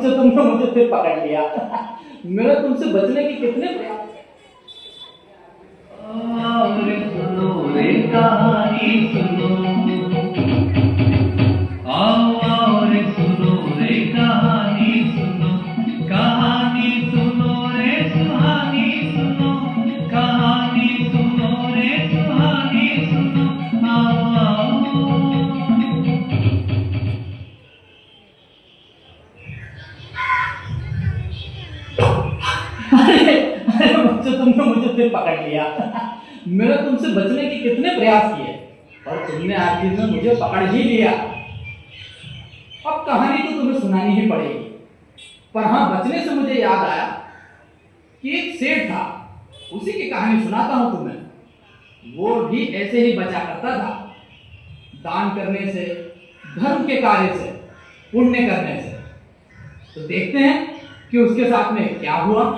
बच्चों, तुमने मुझे फिर पकड़ लिया। मेरा तुमसे बचने के कितने प्रयास। और सुनो रे कहानी सुनो, आओ और सुनो रे कहानी सुनो, कहानी सुनो रे सुहानी सुनो, कहानी सुनो रे सुहानी सुनो, आओ आओ। अरे बच्चों, तुमने मुझे फिर पकड़ लिया। मेरा तुमसे बचने के कितने प्रयास किए, पर तुमने आखिर में मुझे पकड़ ही लिया। अब कहानी तो तुम्हें सुनानी ही पड़ेगी, पर हाँ, बचने से मुझे याद आया कि एक सेठ था, उसी की कहानी सुनाता हूं तुम्हें। वो भी ऐसे ही बचा करता था, दान करने से, धर्म के कार्य से, पुण्य करने से। तो देखते हैं कि उसके साथ में क्या हुआ।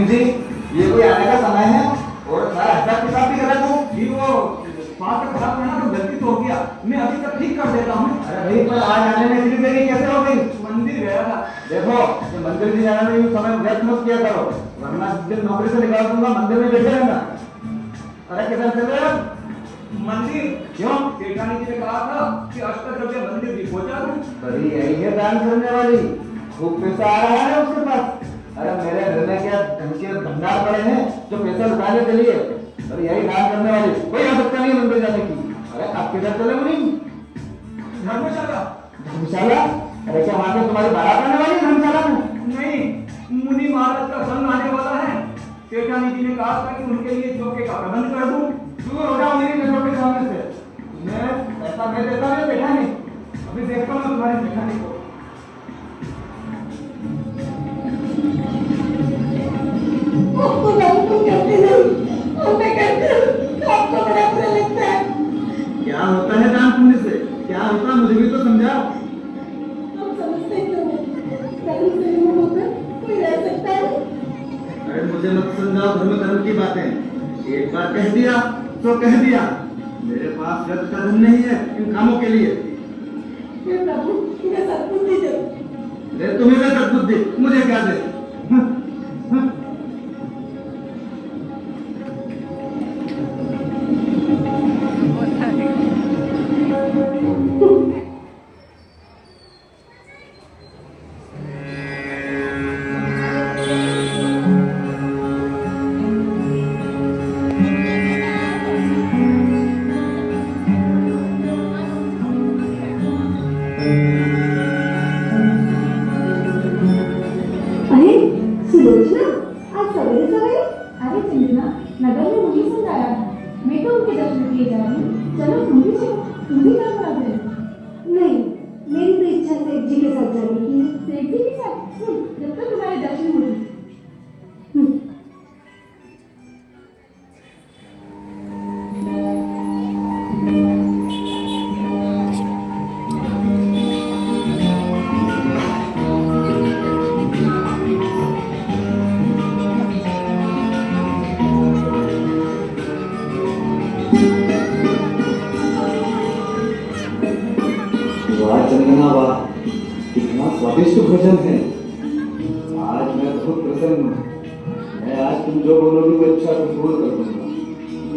जी, ये कोई आने का समय है और सारा हिसाब किताब भी गलत हो। जी वो पास से खराब करना तो गलती तो हो गया, मैं अभी तक ठीक कर देता हूँ। अरे भाई, पर आज आने में इतनी देरी कैसे हो गई? मंदिर गया था। देखो, ये मंदिर भी जाने में यूं समय व्यर्थ मत किया करो, वरना जिस दिन नौकरी से निकाल दूंगा मंदिर में बैठे रहना। अरे किधर चले हो? मंदिर क्यों? सेठानी जी ने कहा था कि अष्टद्रव्य मंदिर भी पहुंचा दूं। बड़ी यही है दान करने वाली, खूब पैसा आ रहा है उसके पास। अरे मेरे घर में क्या ढंग के भंडार पड़े हैं जो पैसा लुटाने के लिए, और यही दान करने वाली कोई आवश्यकता नहीं मंदिर जाने की। अरे आप किधर चले मुनीम? धर्मशाला। धर्मशाला? अरे क्या वहां से तुम्हारी बारात आने वाली है धर्मशाला में? नहीं, मुनि महाराज का संग आने वाला है। सेठानी जी ने कहा था कि उनके लिए चौके का प्रबंध कर दूं। दूर हो जाओ मेरी नजरों के सामने से। तुम्हें पैसा मैं देता हूं बैठा नहीं, अभी देखता हूँ तुम्हारी सेठानी को। आपको तुम करते नहीं और मैं करती हूँ तो आपको बड़ा बुरा लगता है। क्या होता है दान पुण्य से? क्या होता है मुझे भी तो समझाओ। तुम समझते ही तो हो, धर्म से विमुख होकर कोई रह सकता है? अरे मुझे मत समझाओ धर्म की बातें, एक बार कह दिया तो कह दिया। मेरे पास व्यर्थ का धन नहीं है इन कामों के लिए। हे प्रभु, मुझे सद्बुद्धि दो। अरे तुम्हें दे सद्बुद्धि, मुझे क्या दे? अरे सुलोचना, आज सवेरे सवेरे? अरे चंद्रमा, नगर में मुझे समझाया था, मैं तो उनके दर्शन किए जा रही हूँ। चलो तुम भी चलो, तुम भी कर रहा है। नहीं, मेरी तो इच्छा सेठ जी के साथ जाने की है। सेठ जी के साथ? जब तक तुम्हारे दर्शन हो जाए। वाह चंदना वाह, कितना स्वादिष्ट भोजन है। आज मैं बहुत प्रसन्न हूँ। मैं आज तुम जो बोलोगी वो इच्छा को पूर्ण कर दूंगा।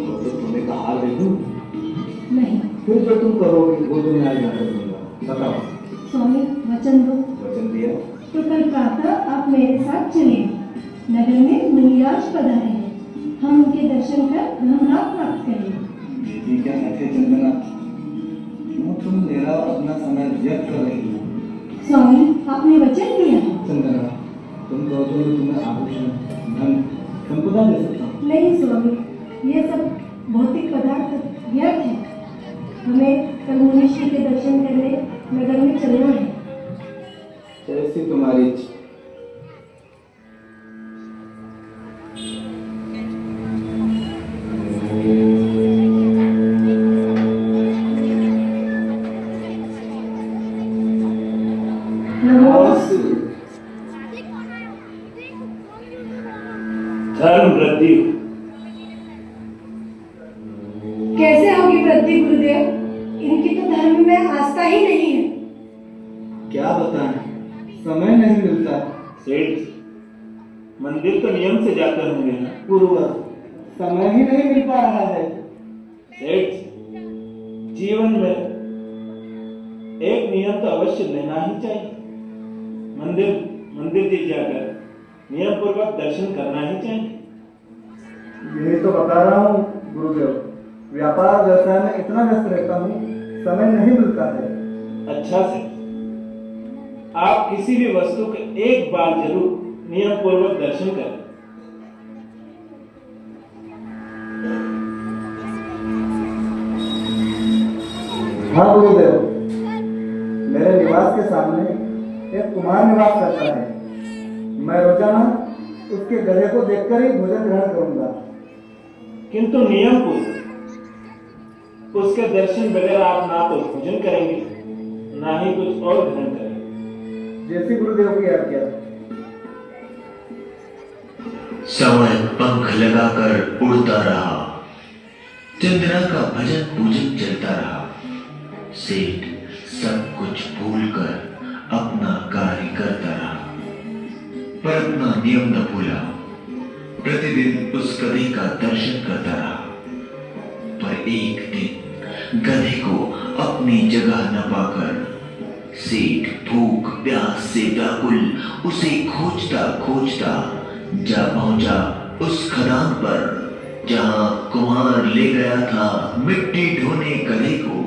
और तो तुम्हें का हाल देखूं? नहीं फिर जो तुम करोगे वो तुम्हें आज ना कर दूंगा। बताओ। स्वामी, वचन दो। वचन दिया तो कल प्रातः आप मेरे साथ चलें। नगर में मुनिराज पधारे हैं, हम उनके दर्शन कर धर्मलाभ प्राप्त करेंगे। दीदी क्या कहते चंदना, क्यों तुम मेरा अपना समय व्यर्थ कर रही हो? स्वामी, आपने वचन दिया है। चंदना, तुम कहो तो मैं तुम्हें आभूषण, धन, संपदा दे सकता हूँ। नहीं स्वामी, ये सब भौतिक पदार्थ व्यर्थ है। हमें कल मुनीश्वर के दर्शन करने नगर में चलना है। जैसी तुम्हारी इच्छा। धर्म वृद्धि कैसे होगी वृद्धि गुरुदेव? इनकी तो धर्म में आस्था ही नहीं है। क्या बताएं, समय नहीं मिलता। सेठ, मंदिर तो नियम से जाते होंगे ना? गुरुवर, समय ही नहीं मिल पा रहा है। सेठ, जीवन में एक नियम तो अवश्य लेना ही चाहिए। मंदिर जी जाकर नियम पूर्वक दर्शन करना ही चाहिए। यही तो बता रहा हूँ गुरुदेव, व्यापार व्यवसाय में इतना व्यस्त रहता हूँ, समय नहीं मिलता है। अच्छा से आप किसी भी वस्तु के एक बार जरूर नियम पूर्वक दर्शन करें। हाँ गुरुदेव, मेरे निवास के सामने एक कुमार निवास करता है। मैं रोजाना उसके गधे को देखकर ही भोजन ग्रहण करूंगा। किंतु नियम पूर्वक उसके दर्शन बगैर आप ना तो भोजन करेंगे, ना ही कुछ और ग्रहण करेंगे। जैसी गुरुदेव की आज्ञा। समय पंख लगाकर उड़ता रहा, चंद्रा का भजन पूजन चलता रहा। सेठ सब कुछ भूलकर अपना कार्य करता रहा, पर अपना नियम न भूला। प्रतिदिन उस गधे का दर्शन करता रहा, पर एक दिन गधे को अपनी जगह न पाकर सेठ भूख प्यास से व्याकुल उसे खोजता खोजता जा पहुंचा उस खदान पर जहां कुम्हार ले गया था मिट्टी ढोने गधे को।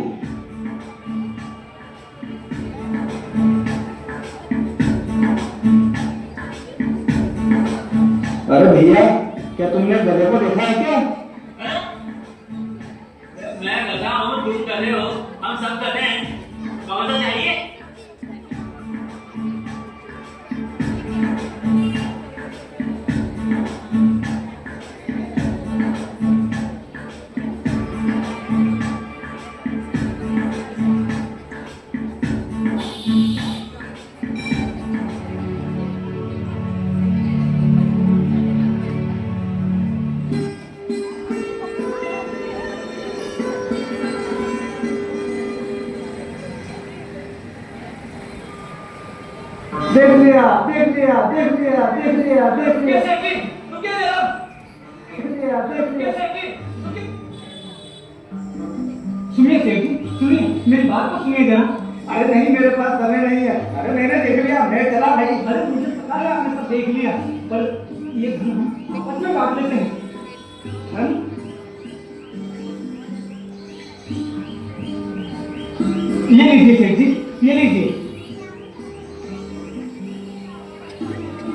अरे भैया, क्या तुमने गधे को देखा है क्या? मैं गधा हूँ, तुम गधे हो, हम सब गधे हैं। कौन सा चाहिए? देख लिया, देख लिया, देख लिया, देख लिया, देख लिया, देख लिया, देख लिया। सुनिए सेठ जी, सुनिए, मेरी बात को सुनिए जरा। अरे नहीं, मेरे पास समय नहीं है। अरे मैंने देख लिया, मैं चला भाई। अरे मुझे पता है आपने सब देख लिया, पर ये धन हम आपस में बांट लेते हैं। धन ये लीजिए सेठ जी, ये लीजिए।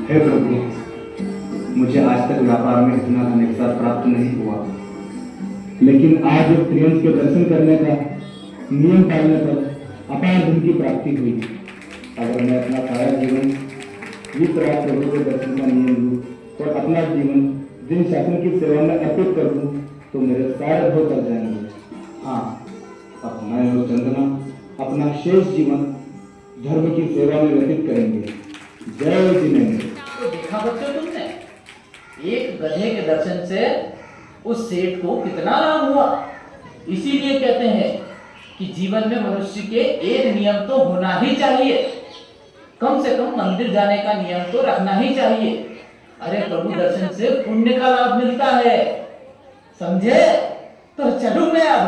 हे प्रभु, मुझे आज तक व्यापार में इतना धन एक साथ प्राप्त नहीं हुआ, लेकिन आज एक त्रियंश के दर्शन करने का नियम पालने पर अपार धन की प्राप्ति हुई। अगर मैं अपना सारा जीवन इस रात प्रभु के दर्शन का नियम लूँ और अपना जीवन जिन शासन की सेवा में अर्पित कर दूँ तो मेरे सारे भोग कर जाएंगे। हाँ, अब मैं और चंदना अपना शेष जीवन धर्म की सेवा में व्यतीत करेंगे। जय जिनेन्द्र। तो देखा बच्चों तुमने, एक गधे के दर्शन से उस सेठ को कितना लाभ हुआ। इसीलिए कहते हैं कि जीवन में मनुष्य के एक नियम तो होना ही चाहिए, कम से कम मंदिर जाने का नियम तो रखना ही चाहिए। अरे प्रभु दर्शन से पुण्य का लाभ मिलता है, समझे? तो चलूं मैं अब।